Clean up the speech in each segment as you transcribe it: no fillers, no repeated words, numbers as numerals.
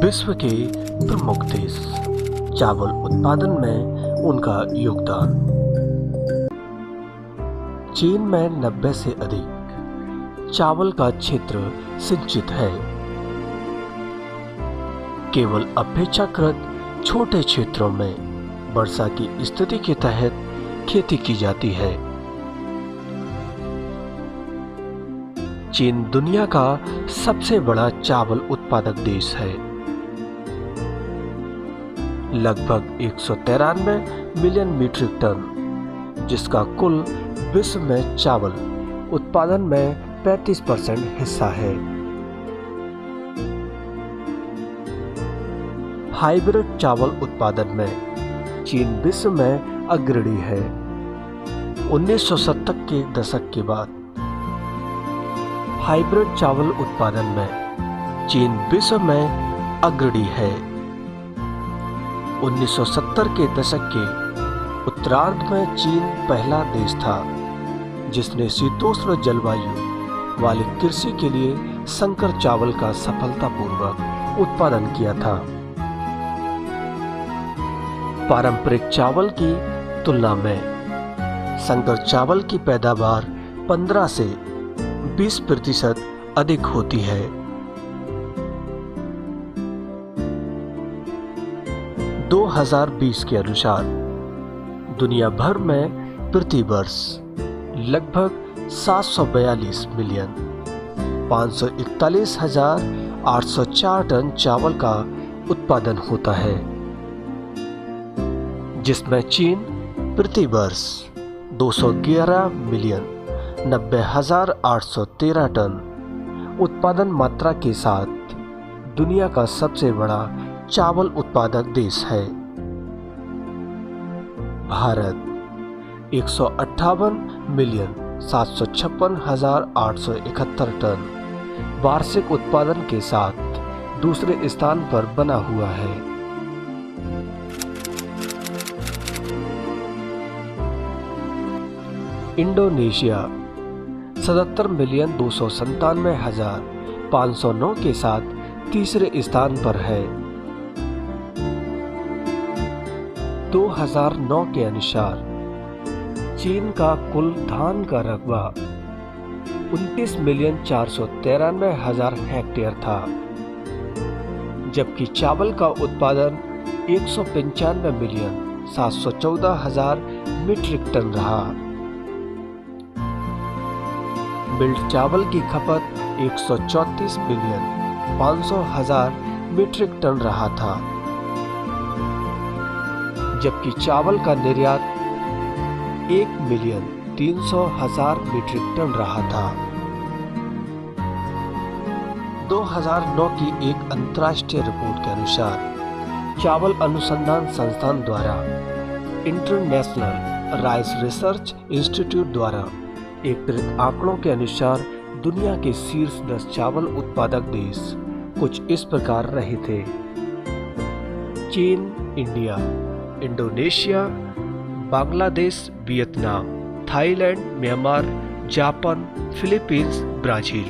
विश्व के प्रमुख देश, चावल उत्पादन में उनका योगदान। चीन में 90 से अधिक चावल का क्षेत्र सिंचित है। केवल अपेक्षाकृत छोटे क्षेत्रों में वर्षा की स्थिति के तहत खेती की जाती है। चीन दुनिया का सबसे बड़ा चावल उत्पादक देश है। लगभग 193 मिलियन मीट्रिक टन, जिसका कुल विश्व में चावल उत्पादन में 35% हिस्सा है। हाइब्रिड चावल उत्पादन में चीन विश्व में अग्रणी है। 1970 के दशक के बाद हाइब्रिड चावल उत्पादन में चीन विश्व में अग्रणी है। 1970 के दशक के उत्तरार्ध में चीन पहला देश था जिसने शीतोष्ण जलवायु वाली कृषि के लिए संकर चावल का सफलतापूर्वक उत्पादन किया था। पारंपरिक चावल की तुलना में संकर चावल की पैदावार 15 से 20% अधिक होती है। दो 2020 के अनुसार दुनिया भर में प्रति वर्ष लगभग 742 मिलियन 541,804 टन चावल का उत्पादन होता है, जिसमें चीन प्रति वर्ष 211 मिलियन 90,813 टन उत्पादन मात्रा के साथ दुनिया का सबसे बड़ा चावल उत्पादक देश है। भारत 158 मिलियन 756,871 टन वार्षिक उत्पादन के साथ दूसरे स्थान पर बना हुआ है। इंडोनेशिया 77 मिलियन 297,509 के साथ तीसरे स्थान पर है। 2009 के अनुसार चीन का कुल धान का रकबा 29 मिलियन 493,000 हेक्टेयर था, जबकि चावल का उत्पादन 195 मिलियन 714,000 मीट्रिक टन रहा। मिल्ड चावल की खपत 134 मिलियन 500,000 मीट्रिक टन रहा था, जबकि चावल का निर्यात 1 मिलियन 300,000 मीट्रिक टन रहा था। 2009 की एक अंतर्राष्ट्रीय रिपोर्ट के अनुसार चावल अनुसंधान संस्थान द्वारा इंटरनेशनल राइस रिसर्च इंस्टीट्यूट द्वारा एकत्रित आंकड़ों के अनुसार दुनिया के शीर्ष 10 चावल उत्पादक देश कुछ इस प्रकार रहे थे: चीन, India, Indonesia, Bangladesh, Vietnam, Thailand, Myanmar, Japan, Philippines, Brazil.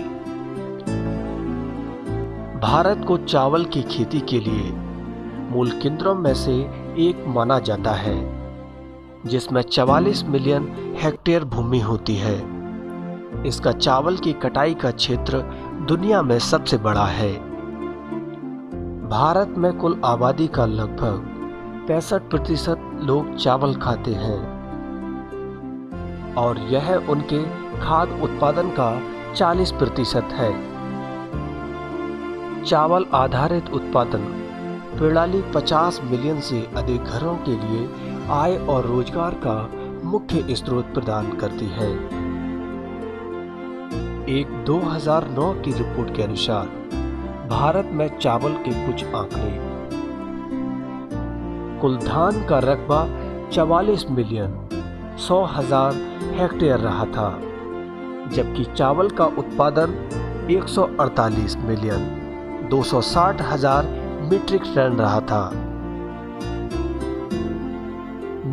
Bharat को चावल की खेती के लिए मूल केंद्रों में से एक माना जाता है, जिसमें 44 मिलियन हेक्टेयर भूमि होती है। इसका चावल की कटाई का क्षेत्र दुनिया में सबसे बड़ा है। भारत में कुल आबादी का लगभग 65% लोग चावल खाते हैं और यह उनके खाद्य उत्पादन का 40% है। चावल आधारित उत्पादन प्रणाली 50 मिलियन से अधिक घरों के लिए आय और रोजगार का मुख्य स्रोत प्रदान करती है। एक 2009 की रिपोर्ट के अनुसार भारत में चावल के कुछ आंकड़े: कुल धान का रकबा 44 मिलियन 100,000 हेक्टेयर रहा था, जबकि चावल का उत्पादन 148 मिलियन 260,000 मीट्रिक टन रहा था।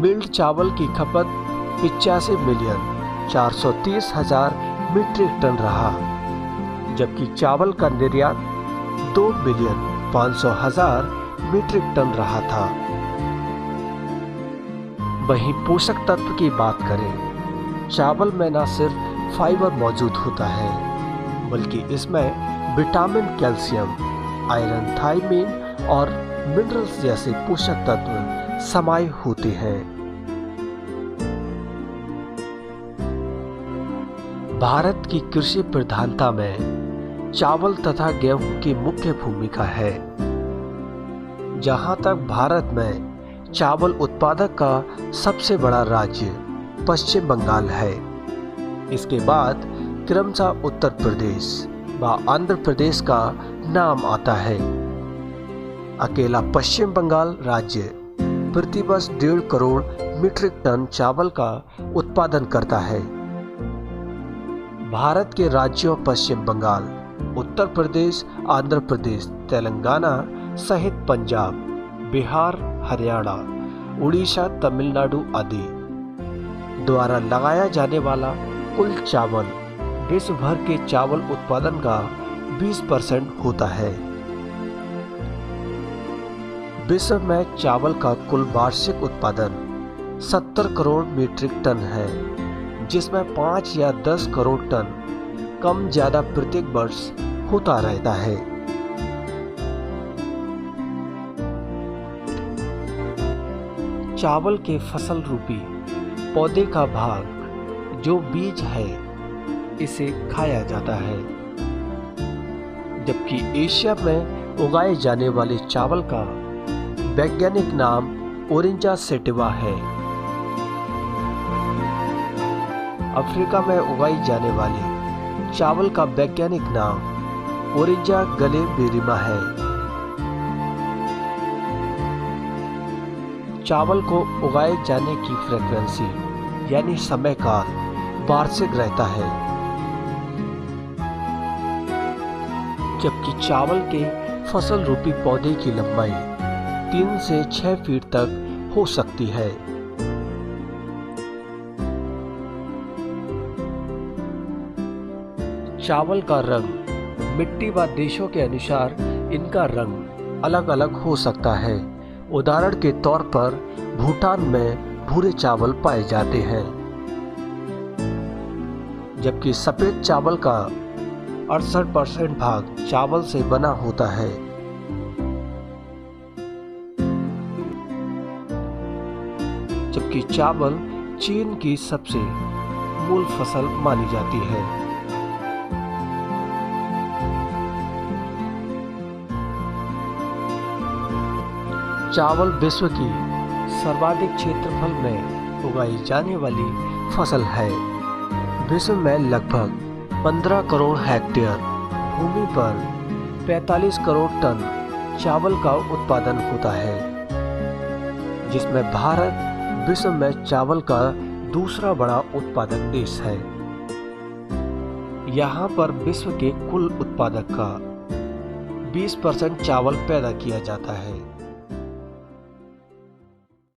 मिल्ड चावल की खपत 85 मिलियन 430,000 मीट्रिक टन रहा, जबकि चावल का निर्यात 2 बिलियन 500,000 मीट्रिक टन रहा था। वहीं पोषक तत्व की बात करें, चावल में न सिर्फ फाइबर मौजूद होता है बल्कि इसमें विटामिन, कैल्शियम, आयरन, थायमीन और मिनरल्स जैसे पोषक तत्व समाये होते हैं। भारत की कृषि प्रधानता में चावल तथा गेहूं की मुख्य भूमिका है। जहां तक भारत में चावल उत्पादक का सबसे बड़ा राज्य पश्चिम बंगाल है, इसके बाद क्रमशः उत्तर प्रदेश व आंध्र प्रदेश का नाम आता है। अकेला पश्चिम बंगाल राज्य प्रतिवर्ष 1.5 करोड़ मीट्रिक टन चावल का उत्पादन करता है। भारत के राज्यों पश्चिम बंगाल, उत्तर प्रदेश, आंध्र प्रदेश, तेलंगाना सहित पंजाब, बिहार, हरियाणा, उड़ीसा, तमिलनाडु आदि द्वारा लगाया जाने वाला कुल चावल विश्व भर के चावल उत्पादन का 20% होता है। विश्व में चावल का कुल वार्षिक उत्पादन 70 करोड़ मीट्रिक टन है, जिसमें 5 या 10 करोड़ टन कम ज्यादा प्रत्येक वर्ष होता रहता है। चावल के फसल रूपी पौधे का भाग जो बीज है इसे खाया जाता है, जबकि एशिया में उगाए जाने वाले चावल का वैज्ञानिक नाम ओरिंजा सैटिवा है। अफ्रीका में उगाई जाने वाले चावल का वैज्ञानिक नाम ओरिंजा गलेबेरिमा है। चावल को उगाए जाने की फ्रीक्वेंसी यानी समय काल वार्षिक रहता है, जबकि चावल के फसल रूपी पौधे की लंबाई 3 से 6 फीट तक हो सकती है। चावल का रंग मिट्टी व देशों के अनुसार इनका रंग अलग अलग हो सकता है। उदाहरण के तौर पर भूटान में भूरे चावल पाए जाते हैं, जबकि सफेद चावल का 68% भाग चावल से बना होता है। जबकि चावल चीन की सबसे मूल फसल मानी जाती है। चावल विश्व की सर्वाधिक क्षेत्रफल में उगाई जाने वाली फसल है। विश्व में लगभग 15 करोड़ हेक्टेयर भूमि पर 45 करोड़ टन चावल का उत्पादन होता है, जिसमें भारत विश्व में चावल का दूसरा बड़ा उत्पादक देश है। यहाँ पर विश्व के कुल उत्पादक का 20% चावल पैदा किया जाता है।